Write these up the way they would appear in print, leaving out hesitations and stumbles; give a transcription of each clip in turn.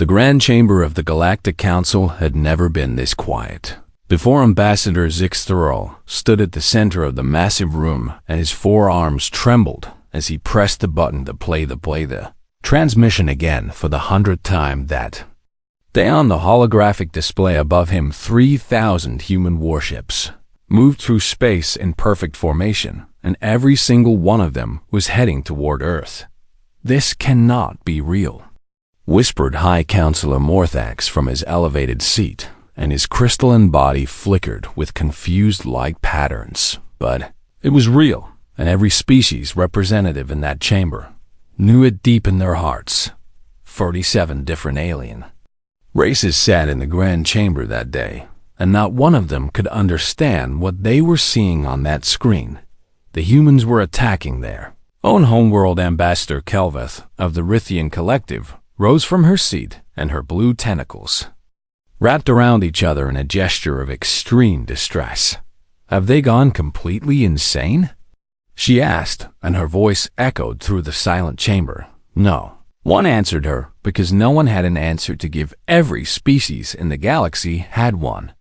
The Grand Chamber of the Galactic Council had never been this quiet. Before Ambassador Zixthrol stood at the center of the massive room, and his forearms trembled as he pressed the button to play the transmission again for the 100th time that day. On the holographic display above him, 3,000 human warships moved through space in perfect formation, and every single one of them was heading toward Earth. "This cannot be real," whispered High Counselor Morthax from his elevated seat, and his crystalline body flickered with confused light patterns. But it was real, and every species representative in that chamber knew it deep in their hearts. 47 different alien races sat in the Grand Chamber that day, and not one of them could understand what they were seeing on that screen. The humans were attacking their own homeworld. Ambassador Kelveth of the Rithian Collective rose from her seat, and her blue tentacles wrapped around each other in a gesture of extreme distress. "Have they gone completely insane?" she asked, and her voice echoed through the silent chamber. No one answered her, because no one had an answer to give. Every species in the galaxy had one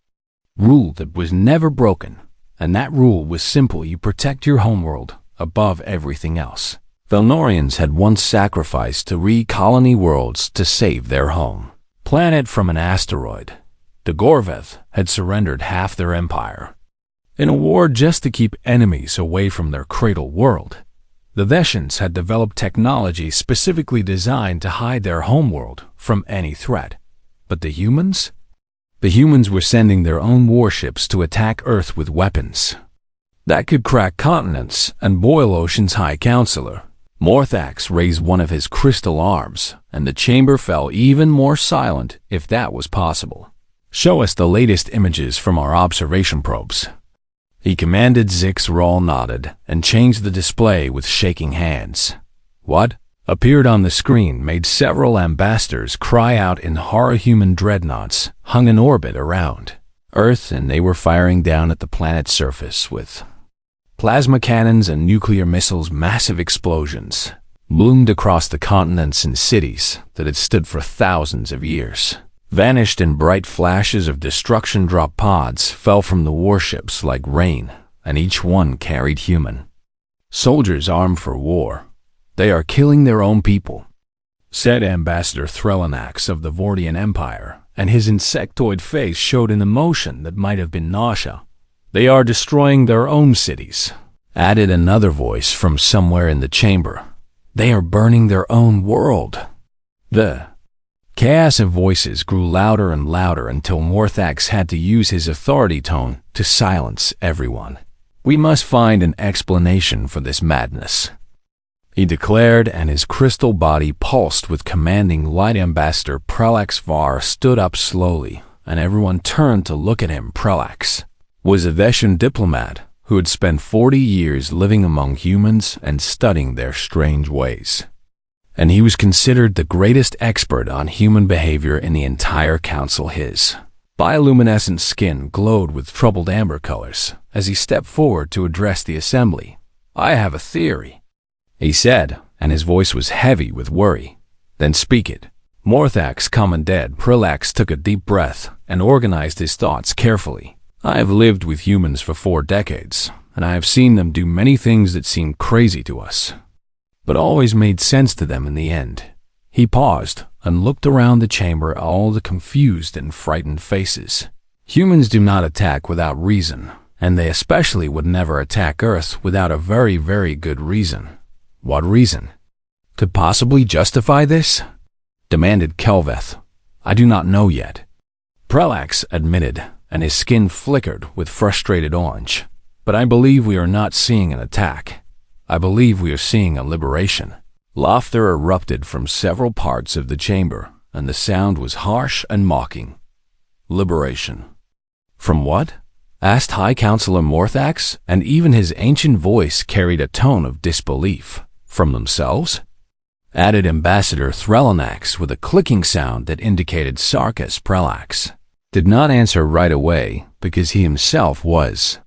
rule that was never broken, and that rule was simple: you protect your homeworld above everything else. Velnorians had once sacrificed 3 colony worlds to save their home planet from an asteroid. The Gorveth had surrendered half their empire in a war just to keep enemies away from their cradle world. The Veshans had developed technology specifically designed to hide their homeworld from any threat. But the humans? The humans were sending their own warships to attack Earth with weapons that could crack continents and boil oceans. High Counselor Morthax raised one of his crystal arms, and the chamber fell even more silent, if that was possible. "Show us the latest images from our observation probes," he commanded. Zixthrol nodded and changed the display with shaking hands. What appeared on the screen made several ambassadors cry out in horror. Human dreadnoughts hung in orbit around Earth, and they were firing down at the planet's surface with plasma cannons and nuclear missiles. Massive explosions bloomed across the continents, and cities that had stood for thousands of years vanished in bright flashes of destruction. Drop pods fell from the warships like rain, and each one carried human soldiers armed for war. "They are killing their own people," said Ambassador Threlanax of the Vortian Empire, and his insectoid face showed an emotion that might have been nausea. "They are destroying their own cities," added another voice from somewhere in the chamber. "They are burning their own world." The chaos of voices grew louder and louder until Morthax had to use his authority tone to silence everyone. "We must find an explanation for this madness," he declared, and his crystal body pulsed with commanding light. Ambassador Prelax Var stood up slowly, and everyone turned to look at him. Prelax was a Veshan diplomat who had spent 40 years living among humans and studying their strange ways. And he was considered the greatest expert on human behavior in the entire council. His bioluminescent skin glowed with troubled amber colors as he stepped forward to address the assembly. "I have a theory," he said, and his voice was heavy with worry. "Then speak it." Morthax commanded. Prelax took a deep breath and organized his thoughts carefully. "I have lived with humans for 4 decades, and I have seen them do many things that seemed crazy to us, but always made sense to them in the end." He paused and looked around the chamber at all the confused and frightened faces. "Humans do not attack without reason, and they especially would never attack Earth without a very, very good reason." "What reason could possibly justify this?" demanded Kelveth. "I do not know yet," Prelax admitted, and his skin flickered with frustrated orange. "But I believe we are not seeing an attack. I believe we are seeing a liberation." Laughter erupted from several parts of the chamber, and the sound was harsh and mocking. "Liberation? From what?" asked High Counselor Morthax, and even his ancient voice carried a tone of disbelief. "From themselves?" added Ambassador Threlanax with a clicking sound that indicated Sarkis. Prelax did not answer right away because he himself was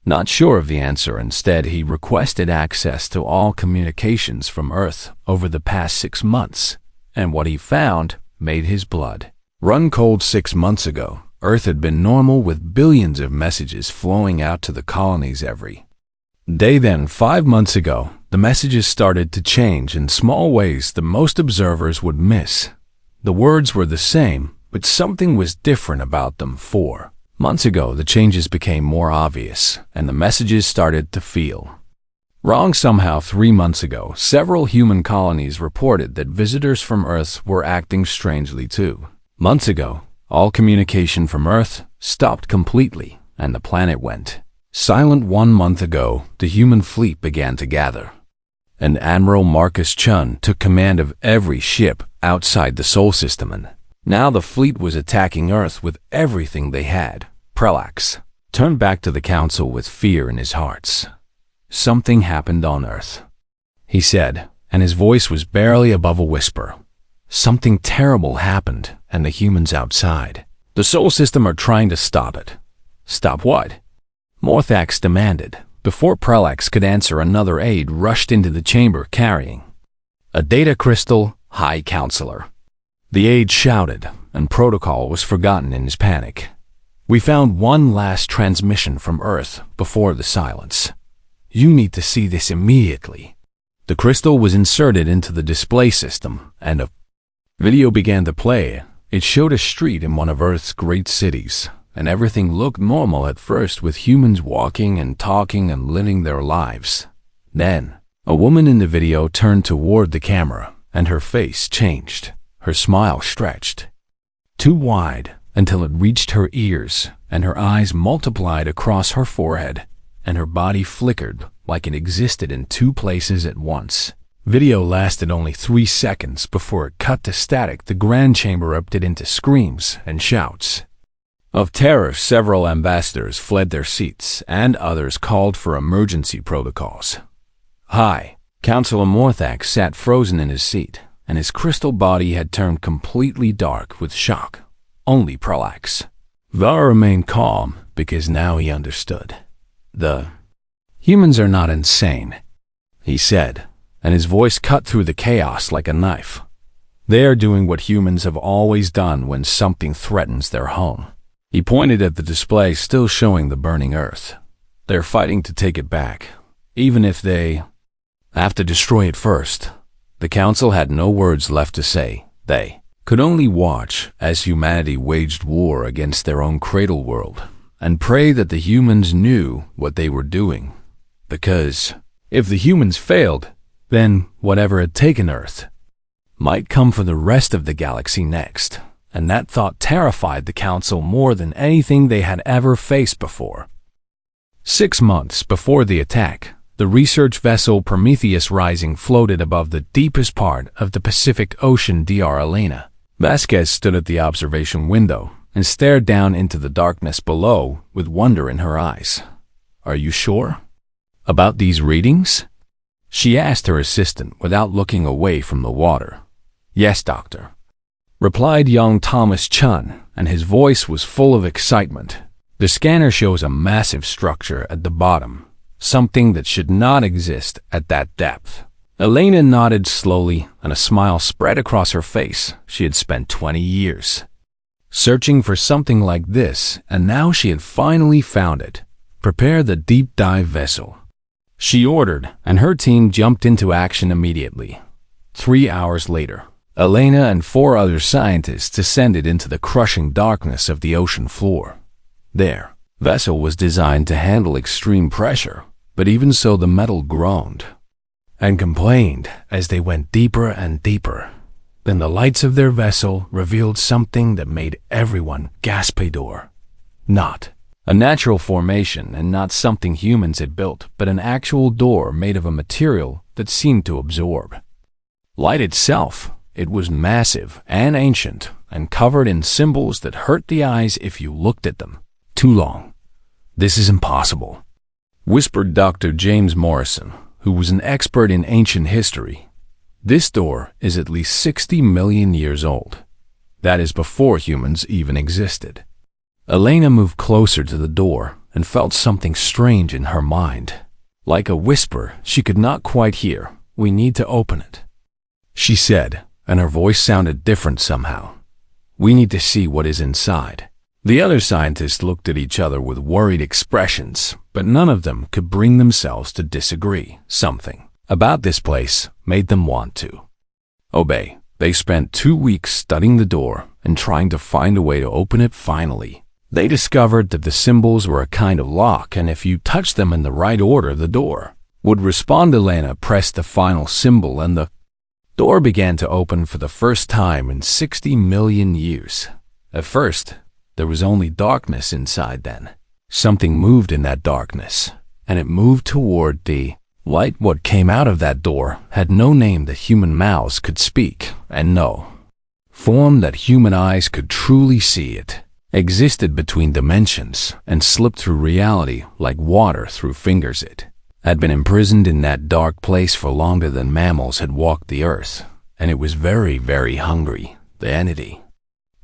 not sure of the answer. Instead, he requested access to all communications from Earth over the past 6 months, and what he found made his blood run cold. 6 months ago, Earth had been normal with billions of messages flowing out to the colonies every day. Then, 5 months ago, the messages started to change in small ways that most observers would miss. The words were the same, but something was different about them. 4 months ago, the changes became more obvious, and the messages started to feel wrong somehow. 3 months ago, several human colonies reported that visitors from Earth were acting strangely. 2 months ago, all communication from Earth stopped completely, and the planet went silent. 1 month ago, the human fleet began to gather, and Admiral Marcus Chun took command of every ship outside the Sol system, and now the fleet was attacking Earth with everything they had. Prelax turned back to the council with fear in his hearts. Something happened on Earth, he said, and his voice was barely above a whisper. Something terrible happened, and the humans outside the Sol system are trying to stop it. Stop what? Morthax demanded. Before Prelax could answer, another aide rushed into the chamber carrying a data crystal. High Counselor, the aide shouted, and protocol was forgotten in his panic. We found one last transmission from Earth before the silence. You need to see this immediately. The crystal was inserted into the display system, and a video began to play. It showed a street in one of Earth's great cities, and everything looked normal at first, with humans walking and talking and living their lives. Then, a woman in the video turned toward the camera, and her face changed. Her smile stretched too wide until it reached her ears, and her eyes multiplied across her forehead, and her body flickered like it existed in 2 places at once. Video lasted only 3 seconds before it cut to static. The grand chamber erupted into screams and shouts of terror. Several ambassadors fled their seats, and others called for emergency protocols. High Counselor Morthax sat frozen in his seat, and his crystal body had turned completely dark with shock. Only Prelax Var remained calm, because now he understood. The humans are not insane, he said, and his voice cut through the chaos like a knife. They are doing what humans have always done when something threatens their home. He pointed at the display still showing the burning Earth. They're fighting to take it back, even if they have to destroy it first. The council had no words left to say. They could only watch as humanity waged war against their own cradle world, and pray that the humans knew what they were doing. Because if the humans failed, then whatever had taken Earth might come for the rest of the galaxy next, and that thought terrified the council more than anything they had ever faced before. 6 months before the attack, the research vessel Prometheus Rising floated above the deepest part of the Pacific Ocean. Dr. Elena Vasquez stood at the observation window and stared down into the darkness below with wonder in her eyes. Are you sure about these readings? She asked her assistant without looking away from the water. Yes, doctor, replied young Thomas Chun, and his voice was full of excitement. The scanner shows a massive structure at the bottom, something that should not exist at that depth. Elena nodded slowly, and a smile spread across her face. She had spent 20 years searching for something like this, and now she had finally found it. Prepare the deep dive vessel, she ordered, and her team jumped into action immediately. 3 hours later, Elena and 4 other scientists descended into the crushing darkness of the ocean floor. Their vessel was designed to handle extreme pressure, but even so the metal groaned and complained as they went deeper and deeper. Then the lights of their vessel revealed something that made everyone gasp. A door. Not a natural formation, and not something humans had built, but an actual door made of a material that seemed to absorb light itself. It was massive and ancient, and covered in symbols that hurt the eyes if you looked at them too long. This is impossible, whispered Dr. James Morrison, who was an expert in ancient history. This door is at least 60 million years old. That is before humans even existed. Elena moved closer to the door and felt something strange in her mind. Like a whisper she could not quite hear. We need to open it, she said, and her voice sounded different somehow. "We need to see what is inside." The other scientists looked at each other with worried expressions, but none of them could bring themselves to disagree. Something about this place made them want to obey. They spent 2 weeks studying the door and trying to find a way to open it. Finally, they discovered that the symbols were a kind of lock, and if you touched them in the right order, the door would respond. Elena pressed the final symbol, and the door began to open for the first time in 60 million years. At first, there was only darkness inside. Then something moved in that darkness, and it moved toward the light. What came out of that door had no name that human mouths could speak, and no form that human eyes could truly see. It existed between dimensions and slipped through reality like water through fingers. It had been imprisoned in that dark place for longer than mammals had walked the earth, and it was very, very hungry. The entity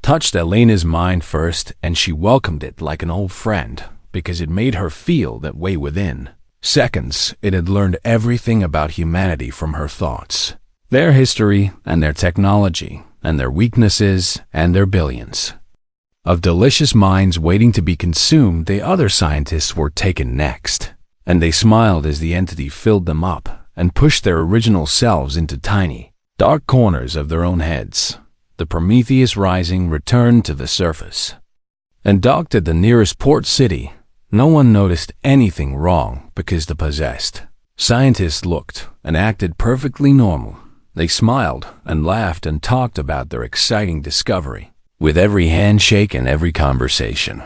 touched Elena's mind first, and she welcomed it like an old friend because it made her feel that way within seconds. It had learned everything about humanity from her thoughts, their history and their technology, and their weaknesses and their billions of delicious minds waiting to be consumed. The other scientists were taken next, and they smiled as the entity filled them up and pushed their original selves into tiny, dark corners of their own heads. The Prometheus Rising returned to the surface and docked at the nearest port city. No one noticed anything wrong because the possessed scientists looked and acted perfectly normal. They smiled and laughed and talked about their exciting discovery. With every handshake and every conversation,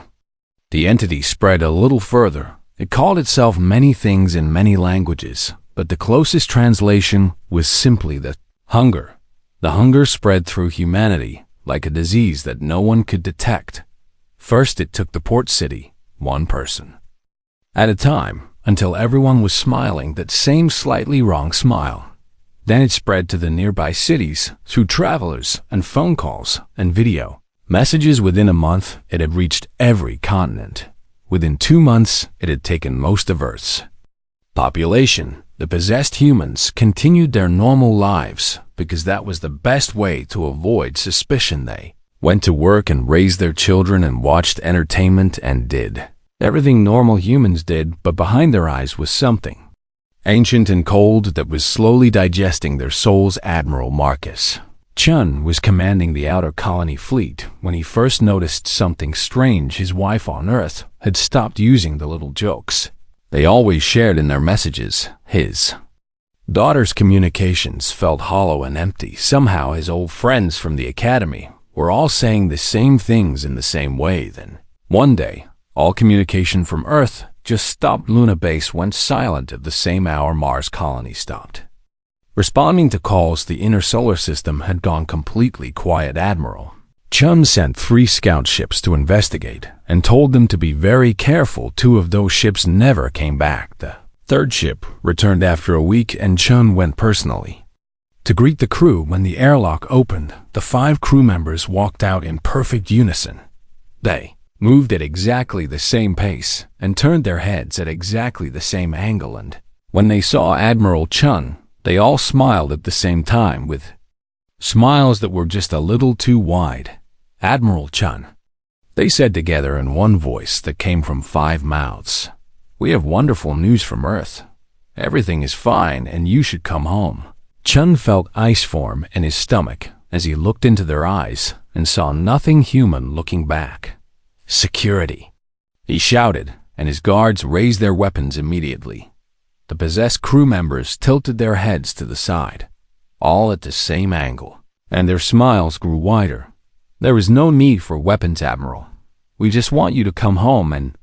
the entity spread a little further. It called itself many things in many languages, but the closest translation was simply the hunger. The hunger spread through humanity like a disease that no one could detect. First, it took the port city, one person at a time, until everyone was smiling that same slightly wrong smile. Then it spread to the nearby cities through travelers and phone calls and video messages. Within a month, it had reached every continent. Within 2 months, it had taken most of Earth's population. The possessed humans continued their normal lives because that was the best way to avoid suspicion. They went to work and raised their children and watched entertainment and did everything normal humans did, but behind their eyes was something ancient and cold that was slowly digesting their souls. Admiral Marcus Chun was commanding the outer colony fleet when he first noticed something strange. His wife on Earth had stopped using the little jokes they always shared in their messages. His daughter's communications felt hollow and empty. Somehow his old friends from the academy were all saying the same things in the same way. Then, one day, all communication from Earth just stopped. Luna Base went silent. At the same hour, Mars colony stopped responding to calls. The inner solar system had gone completely quiet. Admiral Chun sent 3 scout ships to investigate and told them to be very careful. 2 of those ships never came back. The 3rd ship returned after a week, and Chun went personally to greet the crew. When the airlock opened, the 5 crew members walked out in perfect unison. They moved at exactly the same pace and turned their heads at exactly the same angle, and when they saw Admiral Chun, they all smiled at the same time, with smiles that were just a little too wide. "Admiral Chun," they said together in one voice that came from 5 mouths. "We have wonderful news from Earth. Everything is fine, and you should come home." Chun felt ice form in his stomach as he looked into their eyes and saw nothing human looking back. "Security!" he shouted, and his guards raised their weapons immediately. The possessed crew members tilted their heads to the side, all at the same angle, and their smiles grew wider. "There is no need for weapons, Admiral. We just want you to come home and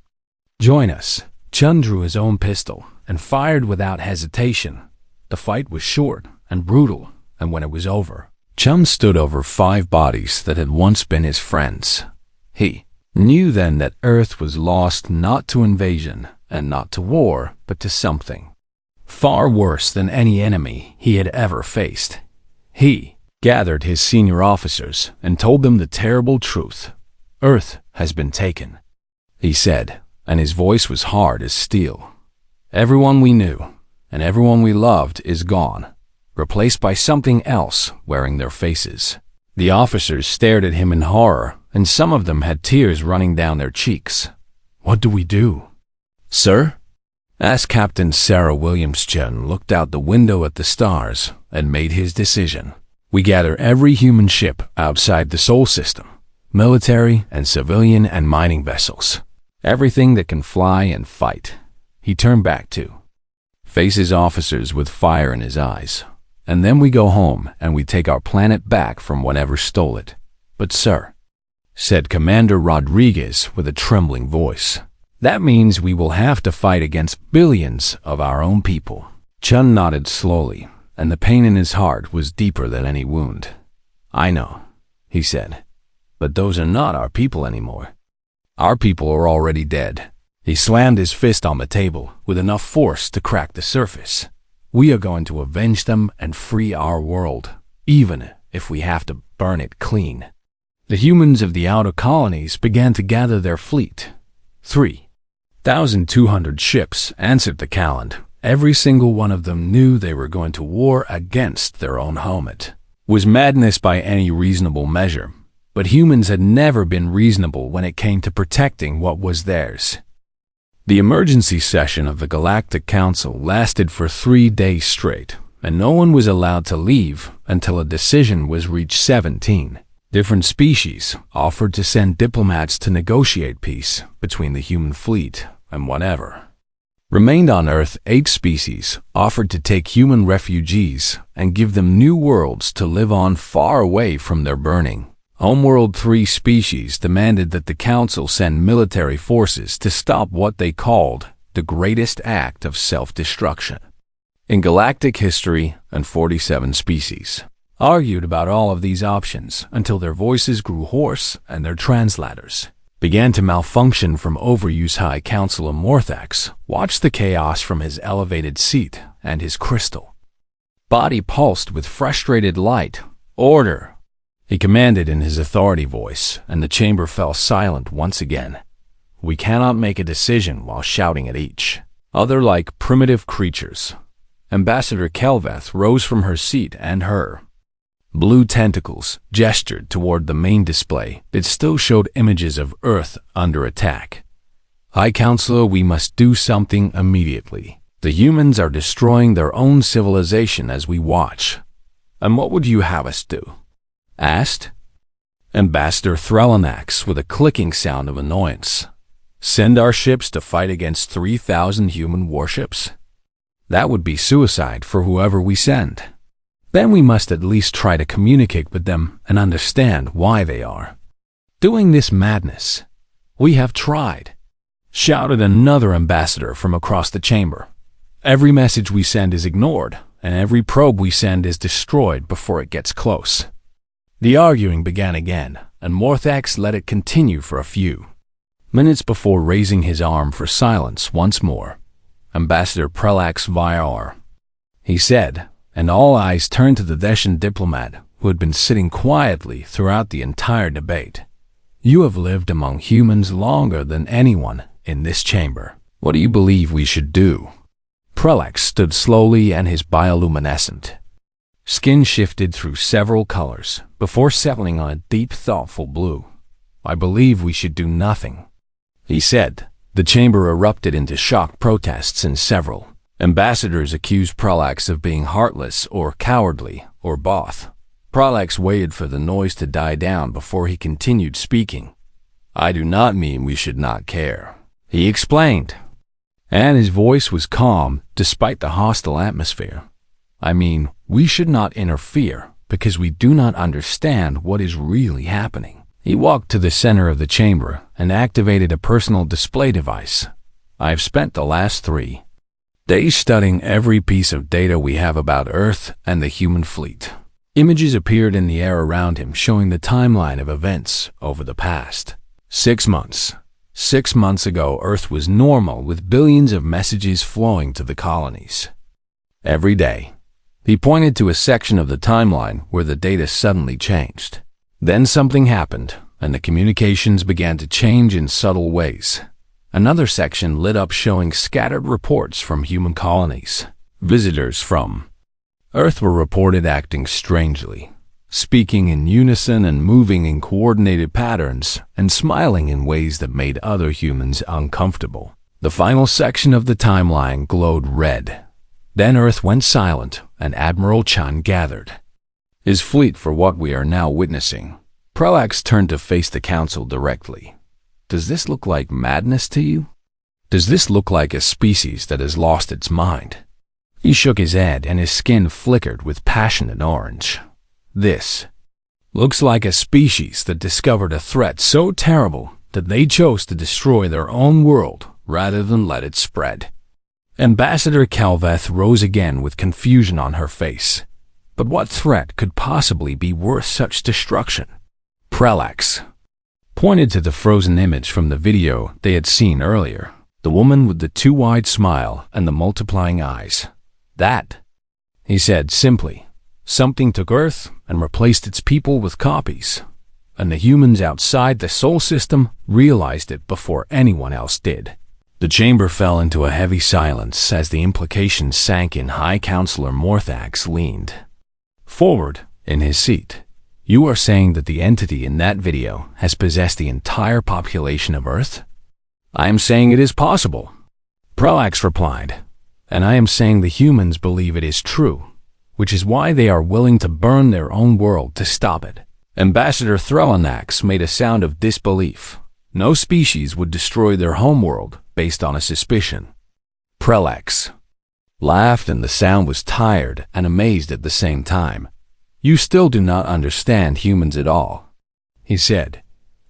join us." Chun drew his own pistol and fired without hesitation. The fight was short and brutal, and when it was over, Chun stood over 5 bodies that had once been his friends. He knew then that Earth was lost not to invasion and not to war, but to something far worse than any enemy he had ever faced. He gathered his senior officers and told them the terrible truth. "Earth has been taken," he said, and his voice was hard as steel. "Everyone we knew and everyone we loved is gone. replaced by something else wearing their faces. The officers stared at him in horror, and some of them had tears running down their cheeks. "What do we do?" "Sir?" asked Captain Sarah Williams-Chen, looked out the window at the stars, and made his decision. "We gather every human ship outside the Sol system, military and civilian and mining vessels. Everything that can fly and fight." He turned back to face his officers with fire in his eyes. "And then we go home and we take our planet back from whatever stole it." "But sir," said Commander Rodriguez with a trembling voice, "that means we will have to fight against billions of our own people." Chun nodded slowly, and the pain in his heart was deeper than any wound. "I know," he said, "but those are not our people anymore. Our people are already dead." He slammed his fist on the table with enough force to crack the surface. "We are going to avenge them and free our world, even if we have to burn it clean." The humans of the outer colonies began to gather their fleet. 3,200 ships answered the calend. Every single one of them knew they were going to war against their own home. It was madness by any reasonable measure, but humans had never been reasonable when it came to protecting what was theirs. The emergency session of the Galactic Council lasted for 3 days straight, and no one was allowed to leave until a decision was reached. 17 different species offered to send diplomats to negotiate peace between the human fleet and whatever remained on Earth. 8 species offered to take human refugees and give them new worlds to live on far away from their burning homeworld. 3 species demanded that the Council send military forces to stop what they called the greatest act of self-destruction in galactic history, and 47 species argued about all of these options until their voices grew hoarse and their translators began to malfunction from overuse. High Councilor Morthax watched the chaos from his elevated seat, and his crystal body pulsed with frustrated light. "Order!" he commanded in his authority voice, and the chamber fell silent once again. "We cannot make a decision while shouting at each other like primitive creatures." Ambassador Kelveth rose from her seat, and her blue tentacles gestured toward the main display that still showed images of Earth under attack. "High Counselor, we must do something immediately. The humans are destroying their own civilization as we watch." "And what would you have us do?" asked Ambassador Threlanax with a clicking sound of annoyance. "Send our ships to fight against 3,000 human warships? That would be suicide for whoever we send. Then we must at least try to communicate with them and understand why they are doing this madness." "We have tried," shouted another ambassador from across the chamber. "Every message we send is ignored, and every probe we send is destroyed before it gets close." The arguing began again, and Morthax let it continue for a few minutes before raising his arm for silence once more. "Ambassador Prelax Vyar," he said, and all eyes turned to the Deshan diplomat who had been sitting quietly throughout the entire debate. "You have lived among humans longer than anyone in this chamber. What do you believe we should do?" Prelax stood slowly, and his bioluminescent skin shifted through several colors before settling on a deep, thoughtful blue. "I believe we should do nothing," he said. The chamber erupted into shocked protests, and several ambassadors accused Prelax of being heartless or cowardly or both. Prelax waited for the noise to die down before he continued speaking. "I do not mean we should not care," he explained, and his voice was calm despite the hostile atmosphere. "I mean, we should not interfere because we do not understand what is really happening." He walked to the center of the chamber and activated a personal display device. "I have spent the last 3 days studying every piece of data we have about Earth and the human fleet." Images appeared in the air around him, showing the timeline of events over the past 6 months. 6 months ago, Earth was normal, with billions of messages flowing to the colonies every day. He pointed to a section of the timeline where the data suddenly changed. Then something happened, and the communications began to change in subtle ways. Another section lit up, showing scattered reports from human colonies. Visitors from Earth were reported acting strangely, speaking in unison and moving in coordinated patterns and smiling in ways that made other humans uncomfortable. The final section of the timeline glowed red. Then Earth went silent and Admiral Chan gathered his fleet for what we are now witnessing. Prelax turned to face the council directly. Does this look like madness to you? Does this look like a species that has lost its mind? He shook his head and his skin flickered with passionate orange. This looks like a species that discovered a threat so terrible that they chose to destroy their own world rather than let it spread. Ambassador Calveth rose again with confusion on her face. But what threat could possibly be worth such destruction? Prelax pointed to the frozen image from the video they had seen earlier, the woman with the too wide smile and the multiplying eyes. That, he said simply, something took Earth and replaced its people with copies, and the humans outside the Sol system realized it before anyone else did. The chamber fell into a heavy silence as the implications sank in. High Counselor Morthax leaned forward in his seat. You are saying that the entity in that video has possessed the entire population of Earth? I am saying it is possible, Prelax replied, and I am saying the humans believe it is true, which is why they are willing to burn their own world to stop it. Ambassador Threlanax made a sound of disbelief. No species would destroy their homeworld based on a suspicion. Prelax laughed, and the sound was tired and amazed at the same time. You still do not understand humans at all, he said.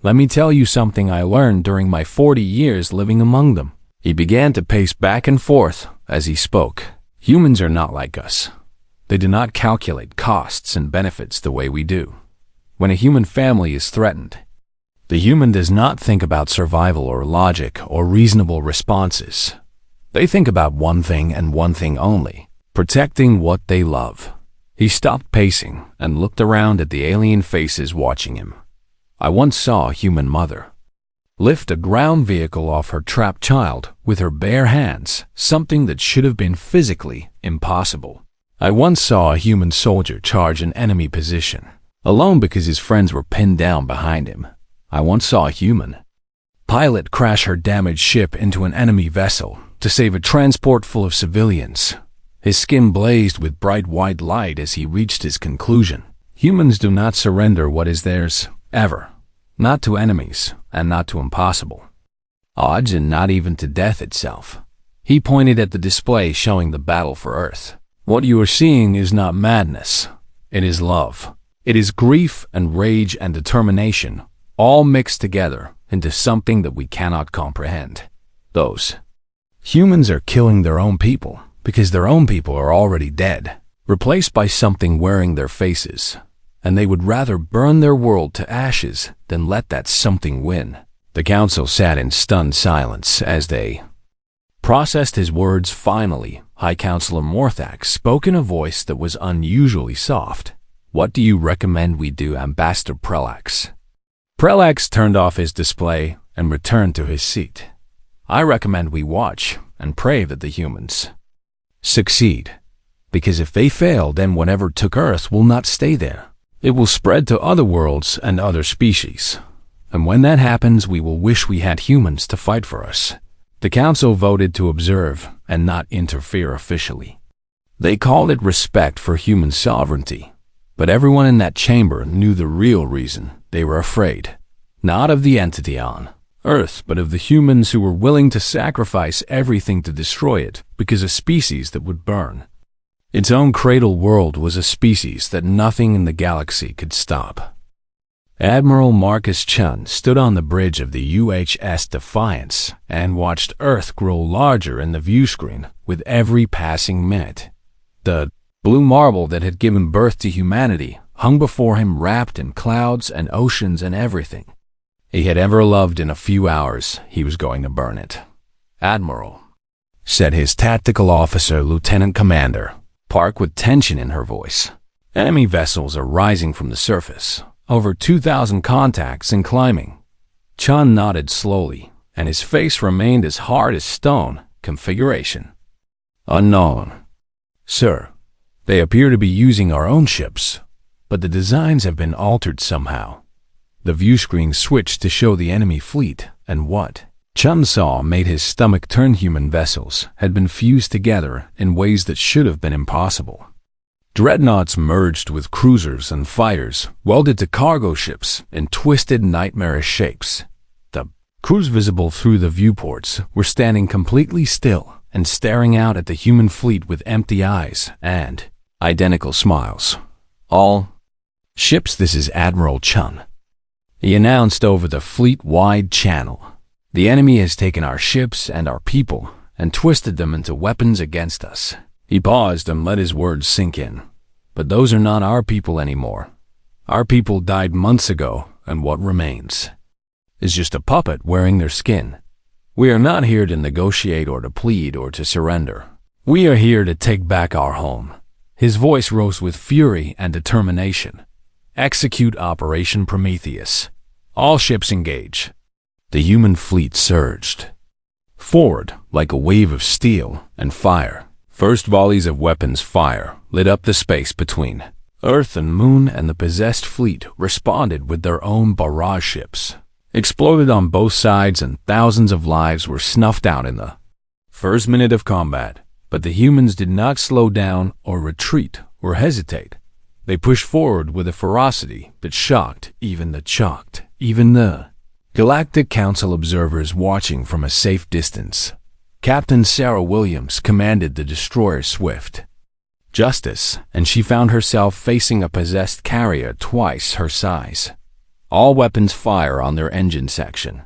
Let me tell you something I learned during my 40 years living among them. He began to pace back and forth as he spoke. Humans are not like us. They do not calculate costs and benefits the way we do. When a human family is threatened, the human does not think about survival or logic or reasonable responses. They think about one thing and one thing only, protecting what they love. He stopped pacing and looked around at the alien faces watching him. I once saw a human mother lift a ground vehicle off her trapped child with her bare hands, something that should have been physically impossible. I once saw a human soldier charge an enemy position, alone because his friends were pinned down behind him. I once saw a human pilot crash her damaged ship into an enemy vessel to save a transport full of civilians. His skin blazed with bright white light as he reached his conclusion. Humans do not surrender what is theirs, ever. Not to enemies, and not to impossible odds, and not even to death itself. He pointed at the display showing the battle for Earth. What you are seeing is not madness. It is love. It is grief and rage and determination, all mixed together into something that we cannot comprehend. Those humans are killing their own people because their own people are already dead, replaced by something wearing their faces, and they would rather burn their world to ashes than let that something win. The council sat in stunned silence as they processed his words. Finally, High Counselor Morthax spoke in a voice that was unusually soft. What do you recommend we do, Ambassador Prelax? Prelax turned off his display and returned to his seat. I recommend we watch and pray that the humans succeed, because if they fail, then whatever took Earth will not stay there. It will spread to other worlds and other species. And when that happens, we will wish we had humans to fight for us. The council voted to observe and not interfere officially. They called it respect for human sovereignty. But everyone in that chamber knew the real reason they were afraid. Not of the entity on Earth, but of the humans who were willing to sacrifice everything to destroy it because a species that would burn its own cradle world was a species that nothing in the galaxy could stop. Admiral Marcus Chun stood on the bridge of the UHS Defiance and watched Earth grow larger in the view screen with every passing minute. The blue marble that had given birth to humanity hung before him, wrapped in clouds and oceans and everything he had ever loved. In a few hours, he was going to burn it. Admiral, said his tactical officer, Lieutenant Commander Park, with tension in her voice. Enemy vessels are rising from the surface. Over 2,000 contacts and climbing. Chun nodded slowly, and his face remained as hard as stone. Configuration unknown, sir. They appear to be using our own ships, but the designs have been altered somehow. The view screen switched to show the enemy fleet, and what Chun saw made his stomach turn. Human vessels had been fused together in ways that should have been impossible. Dreadnoughts merged with cruisers and fighters, welded to cargo ships in twisted, nightmarish shapes. The crews visible through the viewports were standing completely still and staring out at the human fleet with empty eyes and identical smiles. All ships, this is Admiral Chun. He announced over the fleet-wide channel. The enemy has taken our ships and our people and twisted them into weapons against us. He paused and let his words sink in. But those are not our people anymore. Our people died months ago, and what remains is just a puppet wearing their skin. We are not here to negotiate or to plead or to surrender. We are here to take back our home. His voice rose with fury and determination. Execute Operation Prometheus. All ships engage. The human fleet surged forward like a wave of steel and fire. First volleys of weapons fire lit up the space between Earth and Moon, and the possessed fleet responded with their own barrage ships. Exploded on both sides, and thousands of lives were snuffed out in the first minute of combat. But the humans did not slow down or retreat or hesitate. They pushed forward with a ferocity that shocked even the Galactic Council observers watching from a safe distance. Captain Sarah Williams commanded the destroyer Swift Justice, and she found herself facing a possessed carrier twice her size. All weapons fire on their engine section.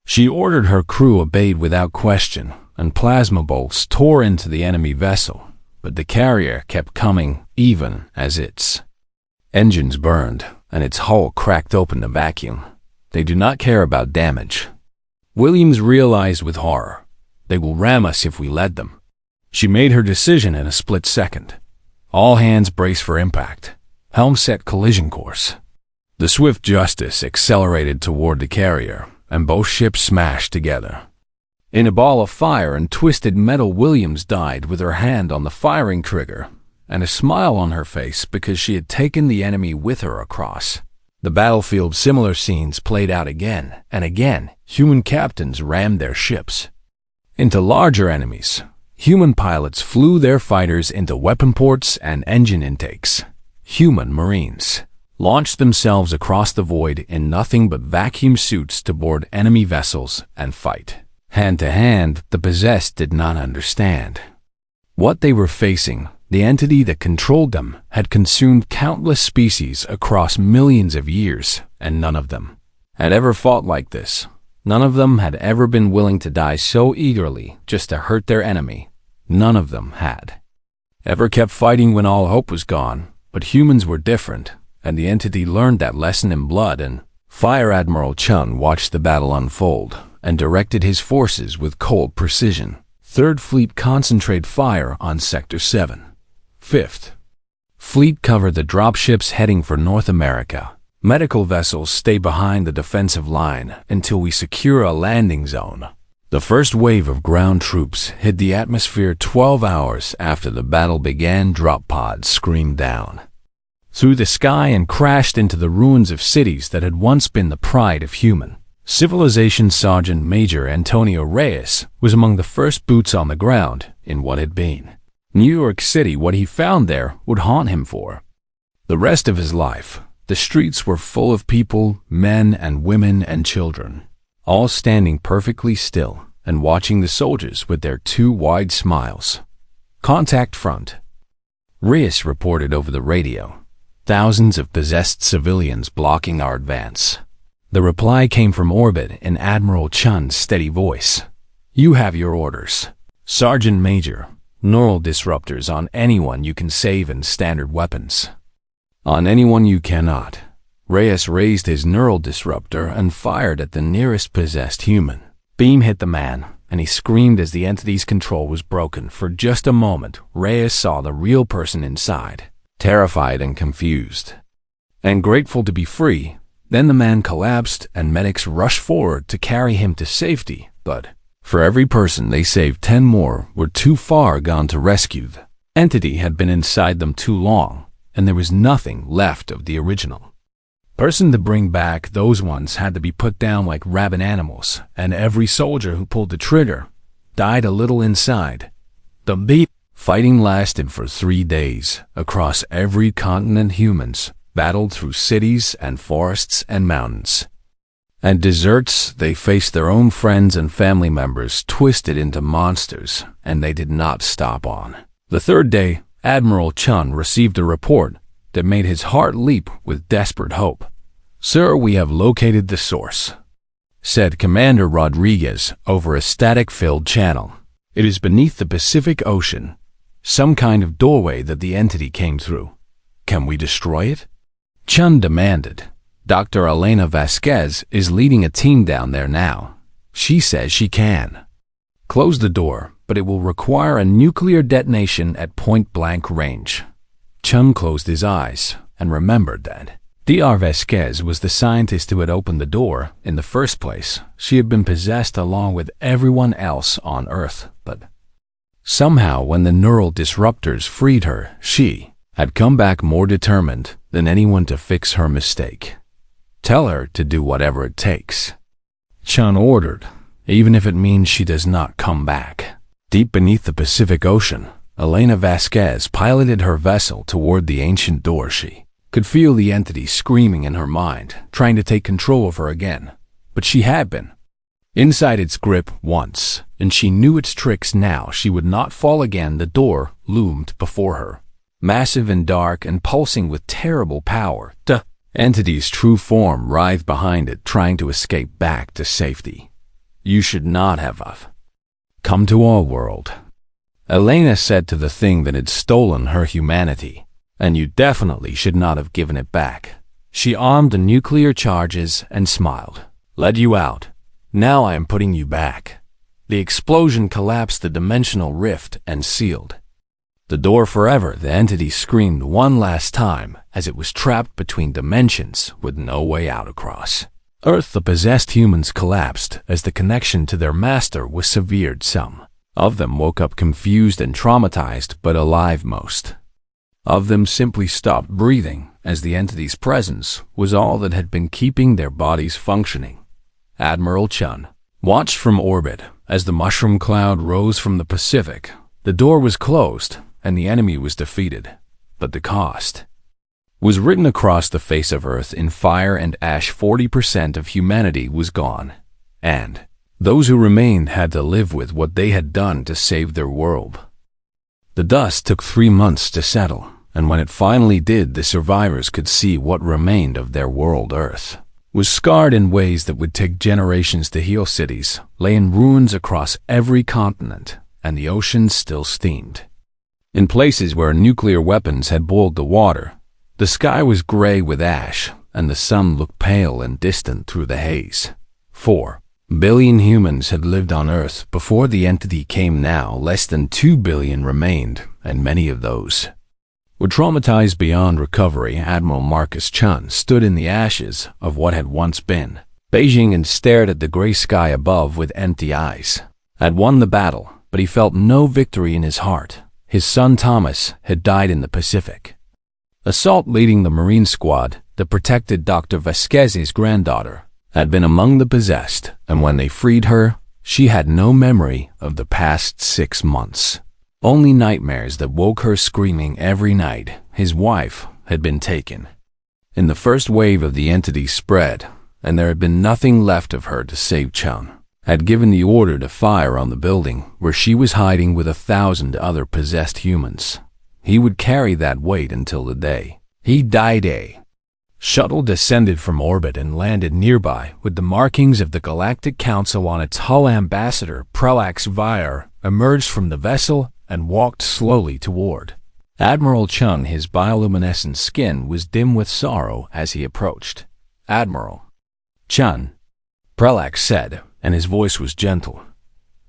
She ordered her crew obeyed without question, and plasma bolts tore into the enemy vessel, but the carrier kept coming even as its engines burned and its hull cracked open to vacuum. They do not care about damage. Williams realized with horror. They will ram us if we let them. She made her decision in a split second. All hands brace for impact. Helm set collision course. The Swift Justice accelerated toward the carrier, and both ships smashed together. In a ball of fire and twisted metal, Williams died with her hand on the firing trigger and a smile on her face because she had taken the enemy with her across the battlefield. Similar scenes played out again and again. Human captains rammed their ships into larger enemies. Human pilots flew their fighters into weapon ports and engine intakes. Human Marines launched themselves across the void in nothing but vacuum suits to board enemy vessels and fight. Hand to hand, the possessed did not understand what they were facing. The entity that controlled them had consumed countless species across millions of years, and none of them had ever fought like this. None of them had ever been willing to die so eagerly just to hurt their enemy. None of them had ever kept fighting when all hope was gone. But humans were different, and the entity learned that lesson in blood and fire. Admiral Chun watched the battle unfold and directed his forces with cold precision. 3rd Fleet concentrate fire on Sector 7. 5th Fleet cover the dropships heading for North America. Medical vessels stay behind the defensive line until we secure a landing zone. The first wave of ground troops hit the atmosphere 12 hours after the battle began. Drop pods screamed down through the sky and crashed into the ruins of cities that had once been the pride of human civilization. Sergeant Major Antonio Reyes was among the first boots on the ground in what had been New York City. What he found there would haunt him for the rest of his life. The streets were full of people, men and women and children, all standing perfectly still and watching the soldiers with their 2 wide smiles. Contact front, Reyes reported over the radio. Thousands of possessed civilians blocking our advance. The reply came from orbit in Admiral Chun's steady voice. You have your orders, Sergeant Major. Neural disruptors on anyone you can save and standard weapons on anyone you cannot. Reyes raised his neural disruptor and fired at the nearest possessed human. Beam hit the man, and he screamed as the entity's control was broken. For just a moment, Reyes saw the real person inside, terrified and confused, and grateful to be free. Then the man collapsed, and medics rushed forward to carry him to safety. But for every person they saved, 10 more were too far gone to rescue the entity had been inside them too long, and there was nothing left of the original person to bring back. Those ones had to be put down like rabid animals, and every soldier who pulled the trigger died a little inside. The beat fighting lasted for 3 days. Across every continent, humans battled through cities and forests and mountains and deserts. They faced their own friends and family members twisted into monsters, and they did not stop on. The third day, Admiral Chun received a report that made his heart leap with desperate hope. "Sir, we have located the source," said Commander Rodriguez over a static-filled channel. "It is beneath the Pacific Ocean, some kind of doorway that the entity came through. Can we destroy it?" Chun demanded. "Dr. Elena Vasquez is leading a team down there now. She says she can close the door, but it will require a nuclear detonation at point-blank range." Chun closed his eyes and remembered that Dr. Vasquez was the scientist who had opened the door in the first place. She had been possessed along with everyone else on Earth, but somehow when the neural disruptors freed her, she had come back more determined than anyone to fix her mistake. "Tell her to do whatever it takes," Chun ordered, "even if it means she does not come back." Deep beneath the Pacific Ocean, Elena Vasquez piloted her vessel toward the ancient door. She could feel the entity screaming in her mind, trying to take control of her again. But she had been inside its grip once, and she knew its tricks now. She would not fall again. The door loomed before her, massive and dark and pulsing with terrible power. The entity's true form writhed behind it, trying to escape back to safety. "You should not have come to our world," Elena said to the thing that had stolen her humanity, "and you definitely should not have given it back." She armed the nuclear charges and smiled. "Let you out. Now I am putting you back." The explosion collapsed the dimensional rift and sealed the door forever. The entity screamed one last time as it was trapped between dimensions with no way out across Earth. The possessed humans collapsed as the connection to their master was severed. Some of them woke up confused and traumatized, but alive. Most of them simply stopped breathing, as the entity's presence was all that had been keeping their bodies functioning. Admiral Chun watched from orbit as the mushroom cloud rose from the Pacific. The door was closed, and the enemy was defeated, but the cost was written across the face of Earth in fire and ash. 40% of humanity was gone, and those who remained had to live with what they had done to save their world. The dust took 3 months to settle, and when it finally did, the survivors could see what remained of their world. Earth was scarred in ways that would take generations to heal. Cities lay in ruins across every continent, and the oceans still steamed in places where nuclear weapons had boiled the water. The sky was gray with ash, and the sun looked pale and distant through the haze. 4 billion humans had lived on Earth before the entity came. Now less than 2 billion remained, and many of those were traumatized beyond recovery. Admiral Marcus Chun stood in the ashes of what had once been Beijing and stared at the gray sky above with empty eyes. Had won the battle, but he felt no victory in his heart. His son Thomas had died in the Pacific assault. Leading the Marine squad that protected Dr. Vasquez's granddaughter had been among the possessed, and when they freed her, she had no memory of the past 6 months. Only nightmares that woke her screaming every night. His wife had been taken in the first wave of the entity spread, and there had been nothing left of her to save. Chun had given the order to fire on the building where she was hiding with 1,000 other possessed humans. He would carry that weight until the day he died. A shuttle descended from orbit and landed nearby with the markings of the Galactic Council on its hull. Ambassador Prelax Vire emerged from the vessel and walked slowly toward Admiral Chun. His bioluminescent skin was dim with sorrow as he approached. "Admiral Chun," Prelax said, and his voice was gentle.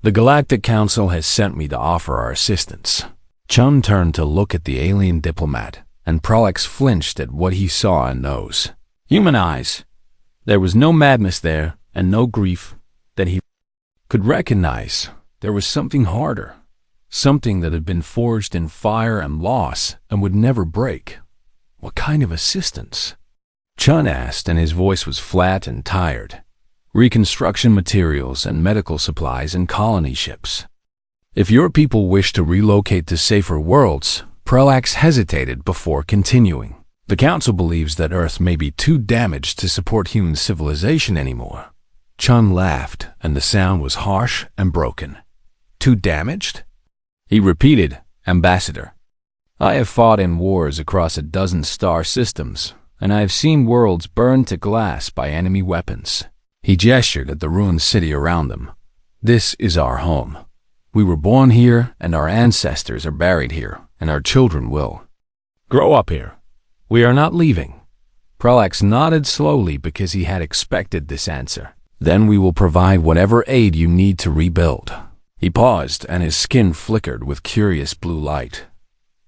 "The Galactic Council has sent me to offer our assistance." Chun turned to look at the alien diplomat, and Prelax flinched at what he saw in those human eyes. There was no madness there, and no grief that he could recognize. There was something harder, Something that had been forged in fire and loss and would never break. What kind of assistance? Chun asked, and his voice was flat and tired. Reconstruction materials and medical supplies and colony ships. If your people wish to relocate to safer worlds, Prelax hesitated before continuing. The Council believes that Earth may be too damaged to support human civilization anymore. Chun laughed, and the sound was harsh and broken. Too damaged? He repeated, Ambassador. I have fought in wars across a dozen star systems, and I have seen worlds burned to glass by enemy weapons. He gestured at the ruined city around them. This is our home. We were born here, and our ancestors are buried here, and our children will grow up here. We are not leaving. Prelax nodded slowly because he had expected this answer. Then we will provide whatever aid you need to rebuild. He paused, and his skin flickered with curious blue light.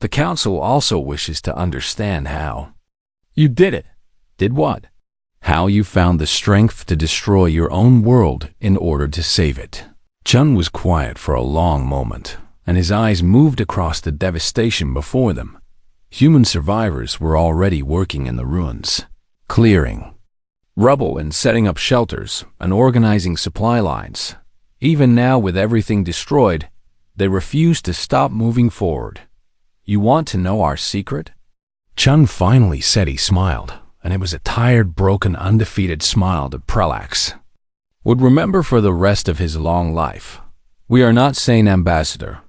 The Council also wishes to understand how. You did it. Did what? How you found the strength to destroy your own world in order to save it. Chun was quiet for a long moment, and his eyes moved across the devastation before them. Human survivors were already working in the ruins, clearing rubble and setting up shelters and organizing supply lines. Even now, with everything destroyed, they refuse to stop moving forward. You want to know our secret? Chun finally said. He smiled, and it was a tired, broken, undefeated smile that Prelax would remember for the rest of his long life. We are not sane, Ambassador.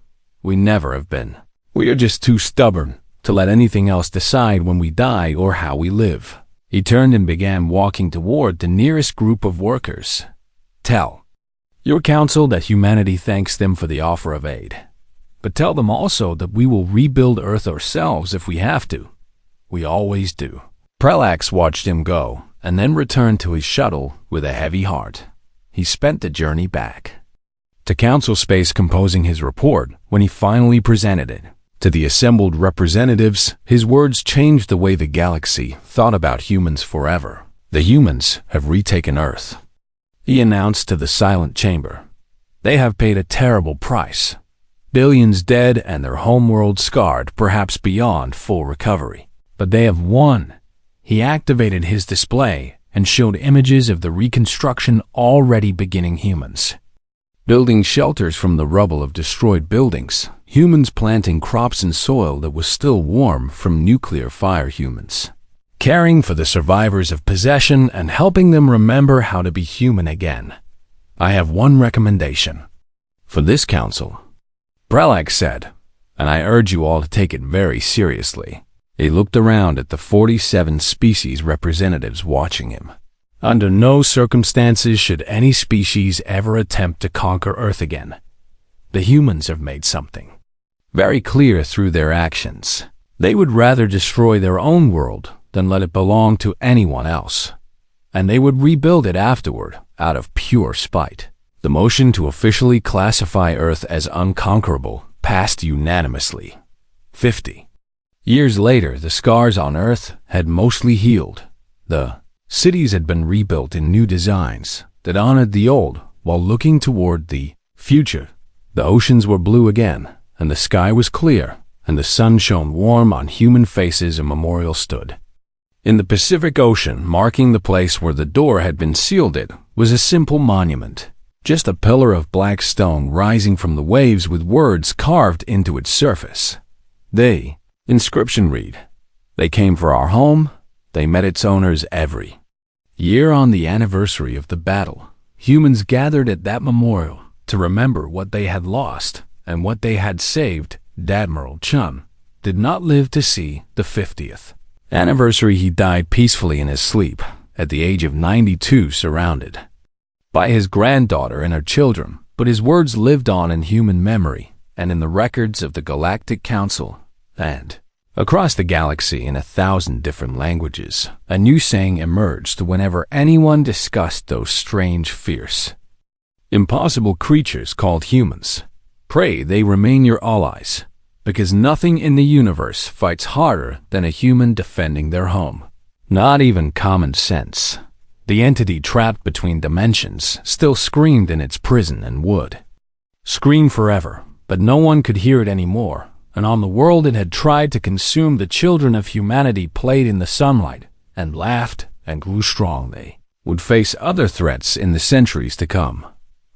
We never have been. We are just too stubborn to let anything else decide when we die or how we live. He turned and began walking toward the nearest group of workers. Tell your council that humanity thanks them for the offer of aid. But tell them also that we will rebuild Earth ourselves if we have to. We always do. Prelax watched him go, and then returned to his shuttle with a heavy heart. He spent the journey back to Council Space composing his report. When he finally presented it to the assembled representatives, his words changed the way the galaxy thought about humans forever. The humans have retaken Earth, he announced to the silent chamber. They have paid a terrible price. Billions dead and their homeworld scarred, perhaps beyond full recovery. But they have won. He activated his display and showed images of the reconstruction already beginning. Humans building shelters from the rubble of destroyed buildings. Humans planting crops in soil that was still warm from nuclear fire. Humans caring for the survivors of possession and helping them remember how to be human again. I have one recommendation for this council, Prelax said, and I urge you all to take it very seriously. He looked around at the 47 species representatives watching him. Under no circumstances should any species ever attempt to conquer Earth again. The humans have made something very clear through their actions. They would rather destroy their own world than let it belong to anyone else. And they would rebuild it afterward out of pure spite. The motion to officially classify Earth as unconquerable passed unanimously. 50 years later, the scars on Earth had mostly healed. The cities had been rebuilt in new designs that honored the old while looking toward the future. The oceans were blue again, and the sky was clear, and the sun shone warm on human faces. A memorial stood in the Pacific Ocean, marking the place where the door had been sealed. It was a simple monument, just a pillar of black stone rising from the waves with words carved into its surface. The inscription read, "They came for our home, they met its owners every year on the anniversary of the battle." Humans gathered at that memorial to remember what they had lost and what they had saved. Admiral Chun did not live to see the 50th anniversary. He died peacefully in his sleep at the age of 92, surrounded by his granddaughter and her children, but his words lived on in human memory and in the records of the Galactic Council and across the galaxy in 1,000 different languages. A new saying emerged whenever anyone discussed those strange, fierce, impossible creatures called humans. Pray they remain your allies, because nothing in the universe fights harder than a human defending their home. Not even common sense. The entity trapped between dimensions still screamed in its prison and would scream forever, but no one could hear it anymore, and on the world it had tried to consume, the children of humanity played in the sunlight, and laughed, and grew strong. They would face other threats in the centuries to come.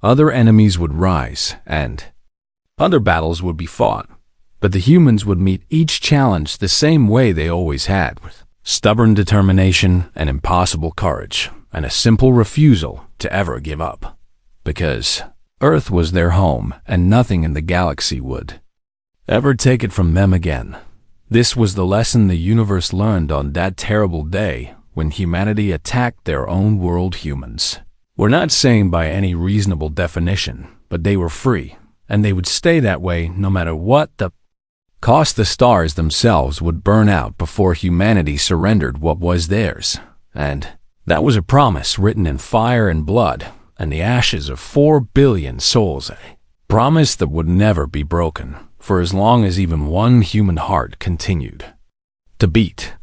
Other enemies would rise, and other battles would be fought. But the humans would meet each challenge the same way they always had, with stubborn determination and impossible courage, and a simple refusal to ever give up. Because Earth was their home, and nothing in the galaxy would ever take it from them again. This was the lesson the universe learned on that terrible day when humanity attacked their own world. Humans were not sane by any reasonable definition, but they were free, and they would stay that way no matter what the cost. The stars themselves would burn out before humanity surrendered what was theirs, and that was a promise written in fire and blood and the ashes of 4 billion souls, a promise that would never be broken for as long as even one human heart continued to beat.